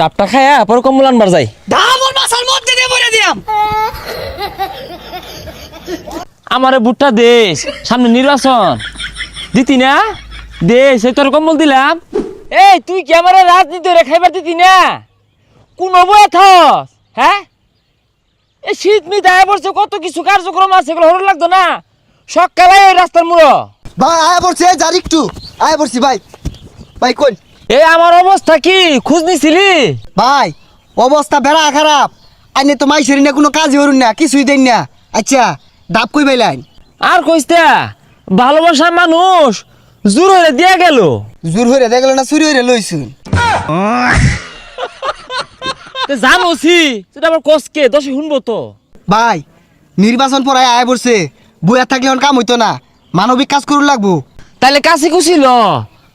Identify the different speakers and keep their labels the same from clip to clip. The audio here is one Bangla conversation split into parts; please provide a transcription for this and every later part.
Speaker 1: ডাবটা খায়া পরে কম্বল আনবার যাই।
Speaker 2: ধামর মাসার মধ্যে দিয়ে বলে দিয়াম।
Speaker 1: আমারে বুটটা দেশ, সামনে নির্বাচন দিতি না, দেশ এই তোর কম্বল দিলাম। এই তুই কি আমার রাজনীতি রে খাইবার দিতি না? কোন বয়ে থস? হ্যাঁ, এই শীত মি দায় পড়ছে, কত কিছু কার্যক্রম আছে, এগুলো হরণ লাগতো না? সকালে এই রাস্তার মুড়ো
Speaker 3: ভাই আয়া পড়ছি, যার একটু আয়া পড়ছি ভাই। ভাই কোন
Speaker 1: এই আমার অবস্থা কি খোঁজ নিছিলি?
Speaker 3: ভাই অবস্থা বেড়া খারাপ। আইনে তো মাইসের না কোনো কাজই হরুন না, কিছুই দেন না। আচ্ছা ডাব কই পাইলেন?
Speaker 1: আর কইস্তা ভালোবাসার মানুষ জোর হয়ে দিয়া গেল।
Speaker 3: জোর হইরে দেখলো না, চুরি হইরে লইছুন।
Speaker 1: জানোছি সেটা আবার কসকে দশে শুনবো তো।
Speaker 3: ভাই নির্বাচন পড়ায় আয়া পড়ছে, বইয়া থাকলে এখন কাম হইতো না, মানবিক কাজ করুন লাগবো।
Speaker 1: তাহলে কাছে কুছিল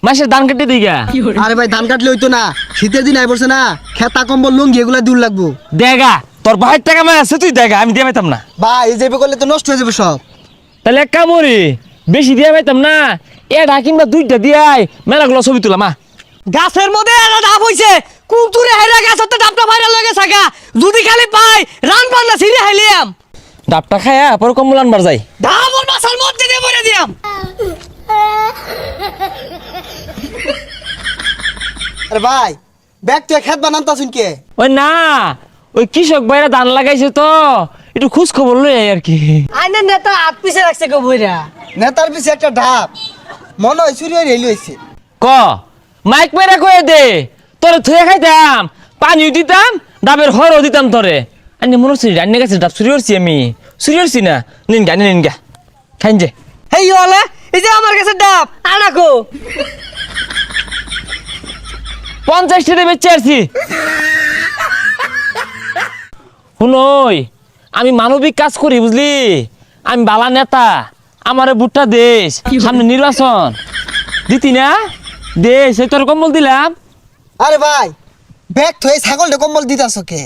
Speaker 1: মাসের ধান কেটে দিগা।
Speaker 3: আরে ভাই ধান কাটলে হইতো না, শীতের দিন আয় পড়ছে না, খেতা কম্বল লুঙ্গি এগুলা দূর লাগবো।
Speaker 1: দেগা তোর ভাইয়ের টাকা মায় আছে, তুই দেগা, আমি দিয়ে পাইতাম না।
Speaker 3: ভাই এই যাবে করলে তো নষ্ট হয়ে যাবে সব।
Speaker 1: তাহলে এক কামড়ি বেশি দিয়ে পাইতাম না, এটা কিংবা দুইটা দিয়াই মেলাগুলো ছবি তুলাম।
Speaker 2: গাছের মধ্যে একটা ডাব হইছে, কুতুরে হেরা গাছতে ডাবটা ভাইরাল হয়ে গেছে গা। যদি খালি পাই রান পান্না ছিঁড়ে হাইলিয়াম।
Speaker 1: ডাবটা খায়া পরে কম্বল আনবার যাই।
Speaker 2: ধামর মাসার মধ্যে দিয়ে বলে দিয়াম।
Speaker 3: আরে ভাই ব্যাগ তুই খেত বানান তা শুন কে?
Speaker 1: ওই না, ওই কৃষক ভাইরা ধান লাগাইছে তো একটু খোঁজ খবর লই আই আর কি।
Speaker 2: আইনের নেতা হাত পিছে রাখছে গো বইরা।
Speaker 3: নেতার পিছে একটা ঢাপ, মনে হয় চুরি হয়ে লইছে।
Speaker 1: ক মাইক মেরা কয়ে দে, তোরে থুয়ে খাইতাম, পানিও দিতাম, ডাবের হরও দিতাম তোরে। আনি মনে হচ্ছে রান্না গেছে ডাব চুরি করছি, আমি চুরি করছি না। নিন গা খাইন যে।
Speaker 2: হেই হলে এই যে আমার কাছে ডাব আনাকো।
Speaker 1: 50 টাকা বেচে আসছি। শুনই আমি মানবিক কাজ করি বুঝলি, আমি বালা নেতা, আমারে বুটটা দেশ, সামনে নির্বাচন দিতি না, দেশ এই তোর কম্বল দিলাম।
Speaker 3: আরে ভাই ব্যাগ থয়ে ছাগলটা কম্বল দিতাছ কে?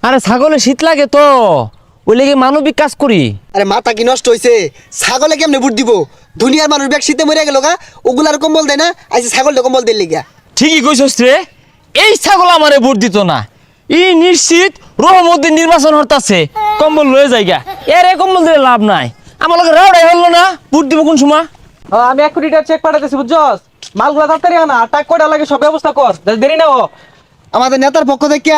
Speaker 1: আরে ছাগলে শীত লাগে তো, ওই লেগে মানবিক কাজ করি।
Speaker 3: আরে মাথা কি নষ্ট হইছে? ছাগলে কেমনে বুট দিব? দুনিয়ার মানুষ ব্যাগ শীতে মরে গেল গা, ওগুলার কম্বল দেয় না, আইসে ছাগলটা কম্বল দিল লিগা।
Speaker 1: ঠিকই কইছস রে, এই ছাগল আমারে ভোট দিত না, ই নিশ্চিত রহমতের নির্বাচন হতাছে, কম্বল লয়ে যাইগা। এর কম্বল দিলে লাভ নাই, আমার লগে রাউডাই হলো না, ভোট দিব কোন সময়?
Speaker 4: আমি 1 কোটি টাকা চেক পাঠাতেছি বুঝছস? মালগুলা তাড়াতাড়ি আনা, টাকা কয়টা লাগে সব ব্যবস্থা কর, দেরি না ও।
Speaker 3: আমাদের নেতার পক্ষ থেকে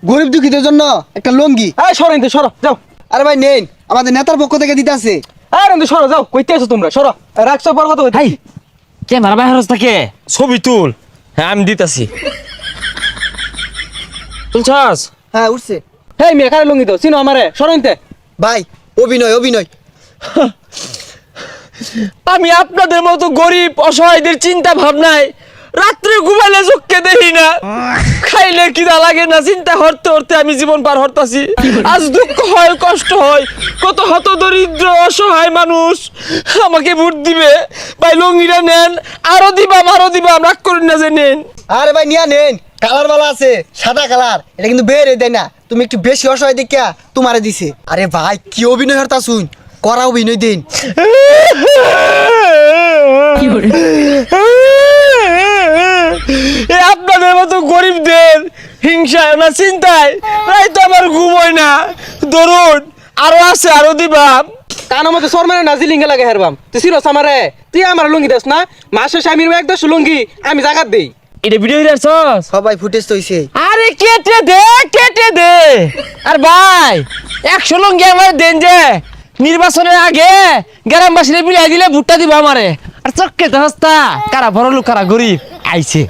Speaker 3: গরিব দুঃখীদের জন্য একটা লঙ্গি।
Speaker 4: এই সরো ইনতে সরো যাও।
Speaker 3: আরে ভাই নেন, আমাদের নেতার পক্ষ থেকে দিতাছে।
Speaker 4: আরে ইনতে সরো যাও, কইতে আছো তোমরা সরো। রাখছো পর কথা
Speaker 1: হাই ক্যামেরা বাইরে থাকে, ছবি তুল। হ্যাঁ আমি দিতাছি, তুলছস?
Speaker 3: হ্যাঁ উঠছে।
Speaker 4: হেই মেয়ে কারে লঙ্গি দাও, চিনো আমারে, সরো ইনতে।
Speaker 3: ভাই অভিনয় অভিনয়।
Speaker 1: আমি আপনাদের মতো গরিব অসহায়দের চিন্তা ভাবনায় রাত্রে ঘুমাইলে চোখকে দেখি না, খাইলে কিনা লাগে না, চিন্তা হরতে হরতে আমি জীবন পার হরতাছি। আজ দুঃখ হয়, কষ্ট হয়, কত হত দরিদ্র অসহায় মানুষ আমাকে ভোট দিবে। ভাই লঙ্গিটা নেন, আরো দিবাম রাগ করেন না যে নেন।
Speaker 3: আরে ভাই নিয়া নেন, কালার বালা আছে, সাদা কালার, এটা কিন্তু বের দেয় না, তুমি একটু বেশি অসহায় দেখিয়া তোমারে দিছে। আরে ভাই কি অভিনয় হরতা শুন, করা অভিনয় দিন।
Speaker 1: আপনাদের মতো গরিবদের হিংসায় না চিন্তায় প্রায় তো আমার ঘুম হয় না। ধরুন আরো আছে, আরো দিবাম।
Speaker 4: কানো মতো সর মানে নাজি লিঙ্গে লাগে হেরবাম, তুই চিনোস আমারে? তুই আমার লঙ্গি দাস না, মাসে স্বামীর 1-10 লঙ্গি আমি জাগাত দেই।
Speaker 1: এটা ভিডিও হিরাছস?
Speaker 3: সবাই ফুটেজ তো হইছে।
Speaker 1: আরে কেটে দে। আর ভাই 100 লঙ্গি আমার দেন যে, নির্বাচনের আগে গ্রামবাসীরা বিলাই দিলে ভুট্টা দিব আমারে। আর চক্কে তো হস্তা, কারা বড় লোক কারা গরিব আইছে।